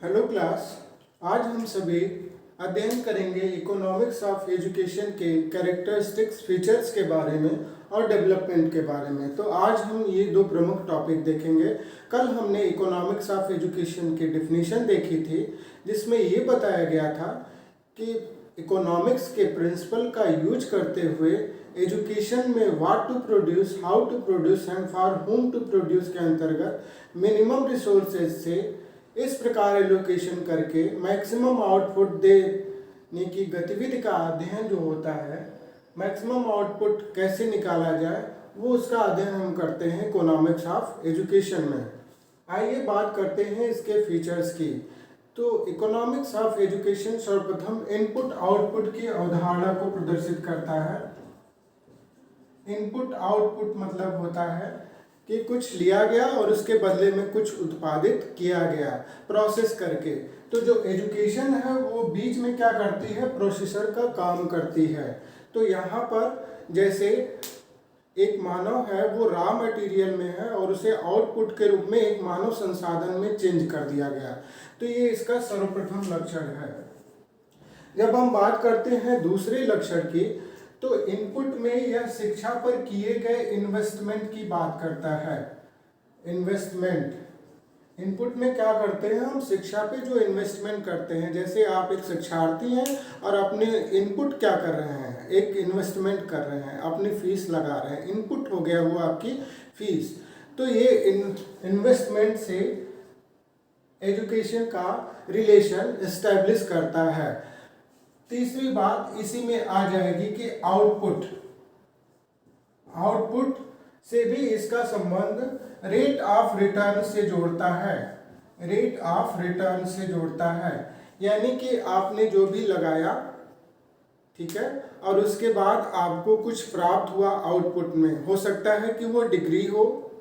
Hello class. आज हम सभी अध्ययन करेंगे इकोनॉमिक्स ऑफ एजुकेशन के कैरेक्टरिस्टिक्स फीचर्स के बारे में और डेवलपमेंट के बारे में। तो आज हम ये दो प्रमुख टॉपिक देखेंगे। कल हमने इकोनॉमिक्स ऑफ एजुकेशन की डिफिनीशन देखी थी, जिसमें ये बताया गया था कि इकोनॉमिक्स के प्रिंसिपल का यूज करते हुए एजुकेशन में what to produce, how to produce and for whom to produce के अंतर्गत मिनिमम रिसोर्सेज से इस प्रकार एलोकेशन करके मैक्सिमम आउटपुट देने की गतिविधि का अध्ययन जो होता है, मैक्सिमम आउटपुट कैसे निकाला जाए, वो उसका अध्ययन हम करते हैं इकोनॉमिक्स ऑफ एजुकेशन में। आइए बात करते हैं इसके फीचर्स की। तो इकोनॉमिक्स ऑफ एजुकेशन सर्वप्रथम इनपुट आउटपुट की अवधारणा को प्रदर्शित करता है। इनपुट आउटपुट मतलब होता है कि कुछ लिया गया और उसके बदले में कुछ उत्पादित किया गया प्रोसेस करके। तो जो एजुकेशन है वो बीच में क्या करती है, प्रोसेसर का काम करती है। तो यहाँ पर जैसे एक मानव है, वो रॉ मटेरियल में है और उसे आउटपुट के रूप में एक मानव संसाधन में चेंज कर दिया गया। तो ये इसका सर्वप्रथम लक्षण है। जब हम बात करते हैं दूसरे लक्षण की, तो इनपुट में यह शिक्षा पर किए गए इन्वेस्टमेंट की बात करता है। इन्वेस्टमेंट इनपुट में क्या करते हैं, हम शिक्षा पे जो इन्वेस्टमेंट करते हैं। जैसे आप एक शिक्षार्थी हैं और अपने इनपुट क्या कर रहे हैं, एक इन्वेस्टमेंट कर रहे हैं, अपनी फीस लगा रहे हैं। इनपुट हो गया वो आपकी फीस। तो ये इन्वेस्टमेंट से एजुकेशन का रिलेशन एस्टेब्लिश करता है। तीसरी बात इसी में आ जाएगी कि आउटपुट से भी इसका संबंध रेट ऑफ रिटर्न से जोड़ता है। रेट ऑफ रिटर्न से जोड़ता है, यानी कि आपने जो भी लगाया, ठीक है, और उसके बाद आपको कुछ प्राप्त हुआ आउटपुट में। हो सकता है कि वो डिग्री हो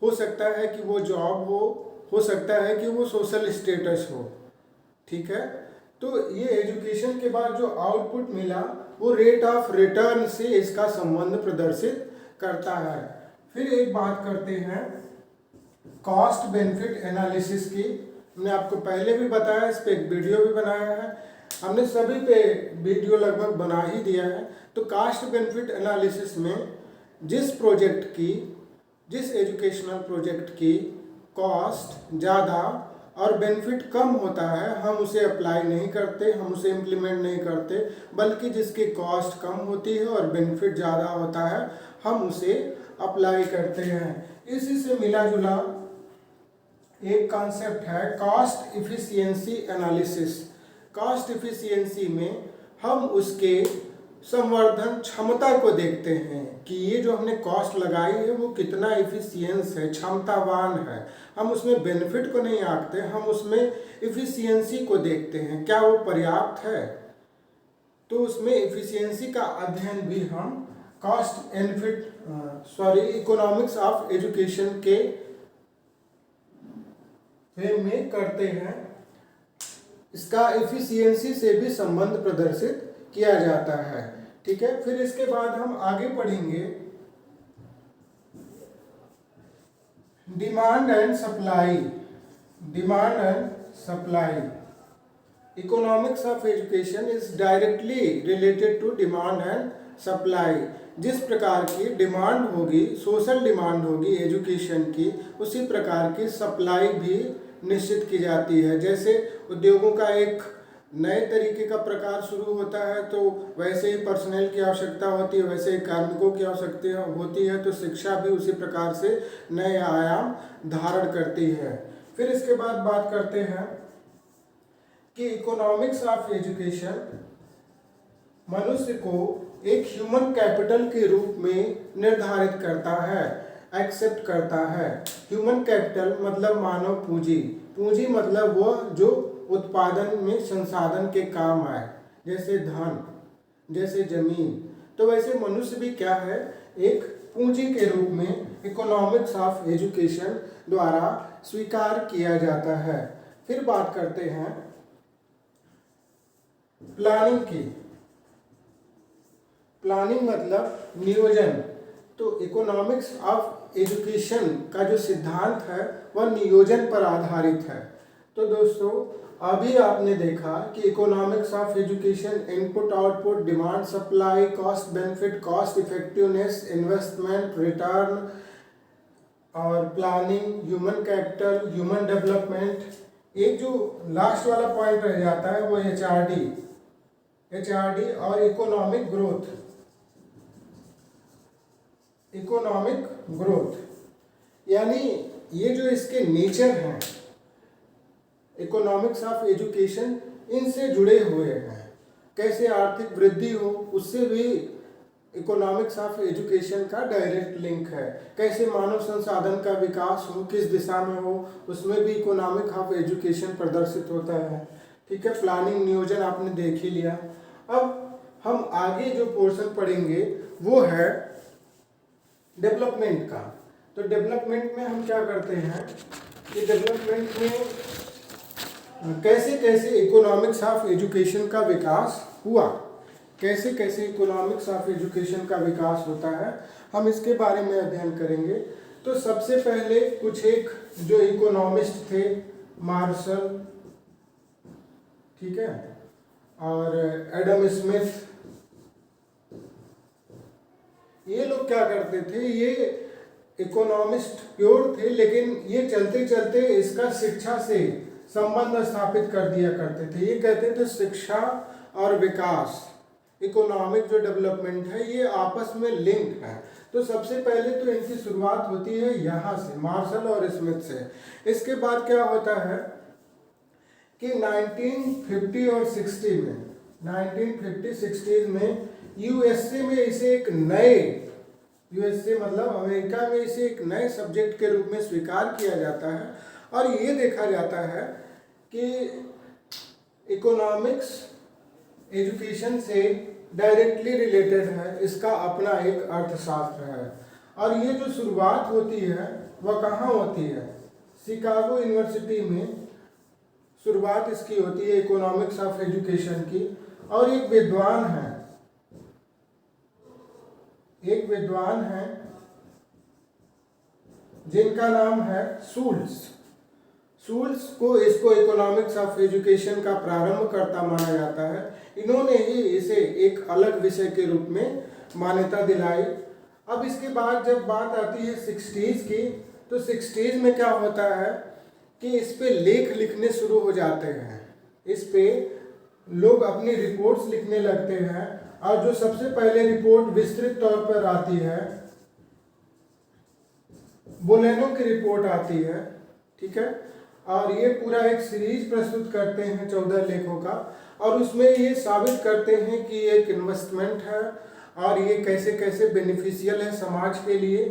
सकता है कि वो जॉब हो सकता है कि वो सोशल स्टेटस हो, ठीक है। तो ये एजुकेशन के बाद जो आउटपुट मिला वो रेट ऑफ रिटर्न से इसका संबंध प्रदर्शित करता है। फिर एक बात करते हैं कॉस्ट बेनिफिट एनालिसिस की। हमने आपको पहले भी बताया, इस पे एक वीडियो भी बनाया है, हमने सभी पे वीडियो लगभग बना ही दिया है। तो कॉस्ट बेनिफिट एनालिसिस में जिस एजुकेशनल प्रोजेक्ट की कॉस्ट ज़्यादा और बेनिफिट कम होता है, हम उसे अप्लाई नहीं करते, हम उसे इम्प्लीमेंट नहीं करते, बल्कि जिसकी कॉस्ट कम होती है और बेनिफिट ज़्यादा होता है, हम उसे अप्लाई करते हैं। इसी से मिला जुला एक कॉन्सेप्ट है cost efficiency analysis. Cost efficiency में हम उसके संवर्धन क्षमता को देखते हैं कि ये जो हमने कॉस्ट लगाई है वो कितना इफिशियंस है, क्षमतावान है। हम उसमें बेनिफिट को नहीं आंकते, हम उसमें इफिशियंसी को देखते हैं, क्या वो पर्याप्त है। तो उसमें इफिशियंसी का अध्ययन भी हम इकोनॉमिक्स ऑफ एजुकेशन के में करते हैं। इसका इफिशियंसी से भी संबंध प्रदर्शित किया जाता है, ठीक है। फिर इसके बाद हम आगे पढ़ेंगे demand and supply. Demand and supply, economics of education is directly related to demand and supply. जिस प्रकार की डिमांड होगी, सोशल डिमांड होगी एजुकेशन की, उसी प्रकार की सप्लाई भी निश्चित की जाती है। जैसे उद्योगों का एक नए तरीके का प्रकार शुरू होता है, तो वैसे ही पर्सनल की आवश्यकता होती है, वैसे ही कार्मिकों की आवश्यकता होती है। तो शिक्षा भी उसी प्रकार से नए आयाम धारण करती है। फिर इसके बाद बात करते हैं कि इकोनॉमिक्स ऑफ एजुकेशन मनुष्य को एक ह्यूमन कैपिटल के रूप में निर्धारित करता है, एक्सेप्ट करता है। ह्यूमन कैपिटल मतलब मानव पूंजी। पूंजी मतलब वह जो उत्पादन में संसाधन के काम आए, जैसे धन, जैसे जमीन। तो वैसे मनुष्य भी क्या है, एक पूंजी के रूप में इकोनॉमिक्स ऑफ एजुकेशन द्वारा स्वीकार किया जाता है। फिर बात करते हैं प्लानिंग की। प्लानिंग मतलब नियोजन। तो इकोनॉमिक्स ऑफ एजुकेशन का जो सिद्धांत है वह नियोजन पर आधारित है। तो दोस्तों अभी आपने देखा कि economics of education input output demand supply cost benefit cost effectiveness investment return और planning human capital human development. एक जो लास्ट वाला पॉइंट रह जाता है वो एचआरडी और इकोनॉमिक ग्रोथ यानी ये जो इसके नेचर हैं इकोनॉमिक्स ऑफ एजुकेशन इनसे जुड़े हुए हैं। कैसे आर्थिक वृद्धि हो उससे भी इकोनॉमिक्स ऑफ एजुकेशन का डायरेक्ट लिंक है। कैसे मानव संसाधन का विकास हो किस दिशा में हो उसमें भी इकोनॉमिक ऑफ एजुकेशन प्रदर्शित होता है। ठीक है, प्लानिंग नियोजन आपने देख ही लिया। अब हम आगे जो पोर्शन पढ़ेंगे वो है डेवलपमेंट का। तो डेवलपमेंट में हम क्या करते हैं कि डेवलपमेंट में कैसे कैसे इकोनॉमिक्स ऑफ एजुकेशन का विकास हुआ, कैसे कैसे इकोनॉमिक्स ऑफ एजुकेशन का विकास होता है, हम इसके बारे में अध्ययन करेंगे। तो सबसे पहले कुछ एक जो इकोनॉमिस्ट थे मार्शल, ठीक है, और एडम स्मिथ, ये लोग क्या करते थे, ये इकोनॉमिस्ट प्योर थे लेकिन ये चलते चलते इसका शिक्षा से संबंध स्थापित कर दिया करते थे। ये कहते थे शिक्षा और विकास इकोनॉमिक जो डेवलपमेंट है ये आपस में लिंक्ड है। तो सबसे पहले तो इनकी शुरुआत होती है यहाँ से मार्शल और स्मिथ से। इसके बाद क्या होता है कि 1950 और 60 में 1950-60 में यूएसए में इसे एक नए यूएसए मतलब अमेरिका में इसे एक नए सब्जेक्ट के रूप में स्वीकार किया जाता है और ये देखा जाता है कि इकोनॉमिक्स एजुकेशन से डायरेक्टली रिलेटेड है, इसका अपना एक अर्थशास्त्र है। और ये जो शुरुआत होती है वह कहाँ होती है, शिकागो यूनिवर्सिटी में शुरुआत इसकी होती है इकोनॉमिक्स ऑफ एजुकेशन की। और एक विद्वान है जिनका नाम है शूल्स को इसको इकोनॉमिक्स ऑफ एजुकेशन का प्रारंभकर्ता माना जाता है। इन्होंने ही इसे एक अलग विषय के रूप में मान्यता दिलाई। अब इसके बाद जब बात आती है 60s की, तो 60s में क्या होता है कि इस पे लेख लिखने शुरू हो जाते हैं, इस पे लोग अपनी रिपोर्ट्स लिखने लगते हैं। और जो सबसे पहले रिपोर्ट विस्तृत तौर पर आती है बोलेनो की रिपोर्ट आती है, ठीक है, और ये पूरा एक सीरीज प्रस्तुत करते हैं 14 लेखों का और उसमें ये साबित करते हैं कि ये एक इन्वेस्टमेंट है और ये कैसे कैसे बेनिफिशियल है समाज के लिए।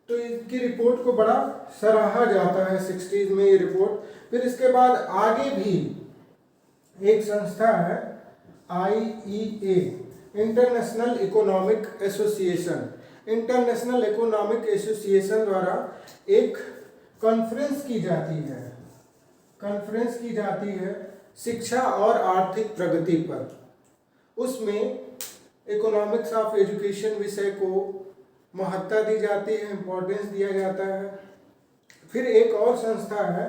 तो इनकी रिपोर्ट को बड़ा सराहा जाता है 60s में ये रिपोर्ट। फिर इसके बाद आगे भी एक संस्था है IEA इंटरनेशनल इकोनॉमिक एसोसिएशन द्वारा एक कॉन्फ्रेंस की जाती है शिक्षा और आर्थिक प्रगति पर। उसमें इकोनॉमिक्स ऑफ एजुकेशन विषय को महत्ता दी जाती है, इम्पोर्टेंस दिया जाता है। फिर एक और संस्था है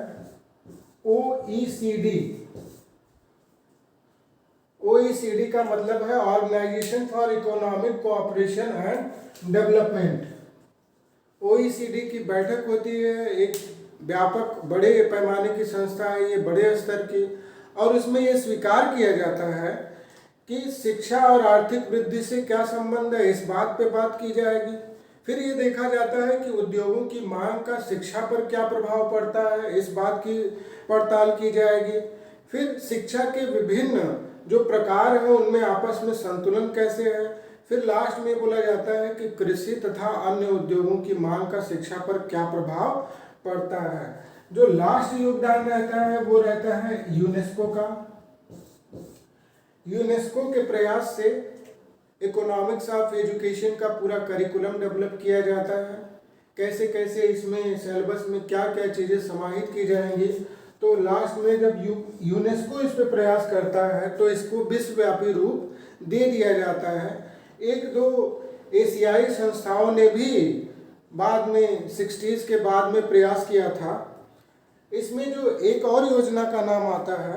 OECD का मतलब है organisation for economic cooperation and development. OECD की बैठक होती है, एक व्यापक बड़े पैमाने की संस्था है, ये बड़े स्तर की, और उसमें ये स्वीकार किया जाता है कि शिक्षा और आर्थिक वृद्धि से क्या संबंध है, इस बात पे बात की जाएगी। फिर ये देखा जाता है कि उद्योगों की मांग का शिक्षा पर क्या प्रभाव पड़ता है, इस बात की पड़ताल की जाएगी। फिर शिक्षा के विभिन्न जो प्रकार हैं उनमें आपस में संतुलन कैसे है। फिर लास्ट में बोला जाता है कि कृषि तथा अन्य उद्योगों की मांग का शिक्षा पर क्या प्रभाव पड़ता है। जो लास्ट योगदान रहता है वो रहता है यूनेस्को का। यूनेस्को के प्रयास से इकोनॉमिक्स ऑफ एजुकेशन का पूरा करिकुलम डेवलप किया जाता है, कैसे कैसे इसमें सिलेबस में क्या क्या चीज़ें समाहित की जाएंगी। तो लास्ट में जब यूनेस्को इस पे प्रयास करता है तो इसको विश्वव्यापी रूप दे दिया जाता है। एक दो एशियाई संस्थाओं ने भी बाद में 60s के बाद में प्रयास किया था इसमें जो एक और योजना का नाम आता है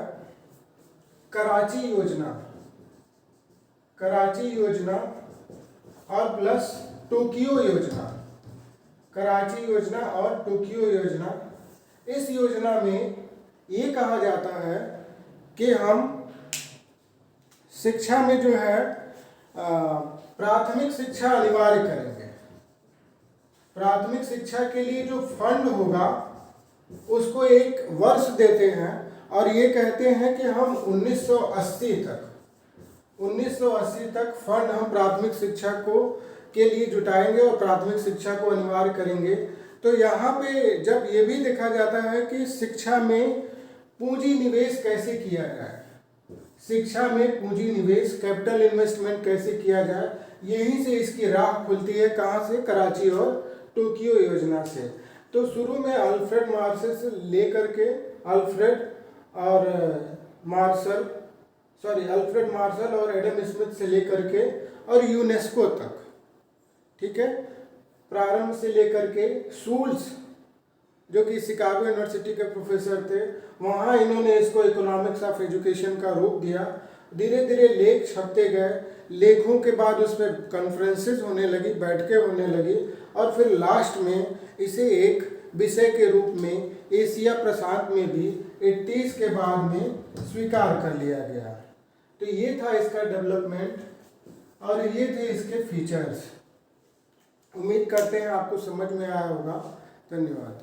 कराची योजना, कराची योजना और प्लस टोक्यो योजना, कराची योजना और टोक्यो योजना। इस योजना में ये कहा जाता है कि हम शिक्षा में जो है प्राथमिक शिक्षा अनिवार्य करेंगे। प्राथमिक शिक्षा के लिए जो फंड होगा उसको एक वर्ष देते हैं और ये कहते हैं कि हम 1980 तक फंड हम प्राथमिक शिक्षा को के लिए जुटाएंगे और प्राथमिक शिक्षा को अनिवार्य करेंगे। तो यहाँ पे जब ये भी देखा जाता है कि शिक्षा में पूंजी निवेश कैसे किया जाए, शिक्षा में पूंजी निवेश कैपिटल इन्वेस्टमेंट कैसे किया जाए, यहीं से इसकी राह खुलती है। कहाँ से? कराची और टोक्यो योजना से। तो शुरू में अल्फ्रेड मार्शल से लेकर के अल्फ्रेड मार्शल और एडम स्मिथ से लेकर के और यूनेस्को तक, ठीक है, प्रारंभ से लेकर के शूल्स जो कि शिकागो यूनिवर्सिटी के प्रोफेसर थे, वहाँ इन्होंने इसको इकोनॉमिक्स ऑफ एजुकेशन का रूप दिया। धीरे धीरे लेख छपते गए, लेखों के बाद उस पर कॉन्फ्रेंसेस होने लगी, बैठकें होने लगी और फिर लास्ट में इसे एक विषय के रूप में एशिया प्रशांत में भी 80s के बाद में स्वीकार कर लिया गया। तो ये था इसका डेवलपमेंट और ये थे इसके फीचर्स। उम्मीद करते हैं आपको समझ में आया होगा। धन्यवाद।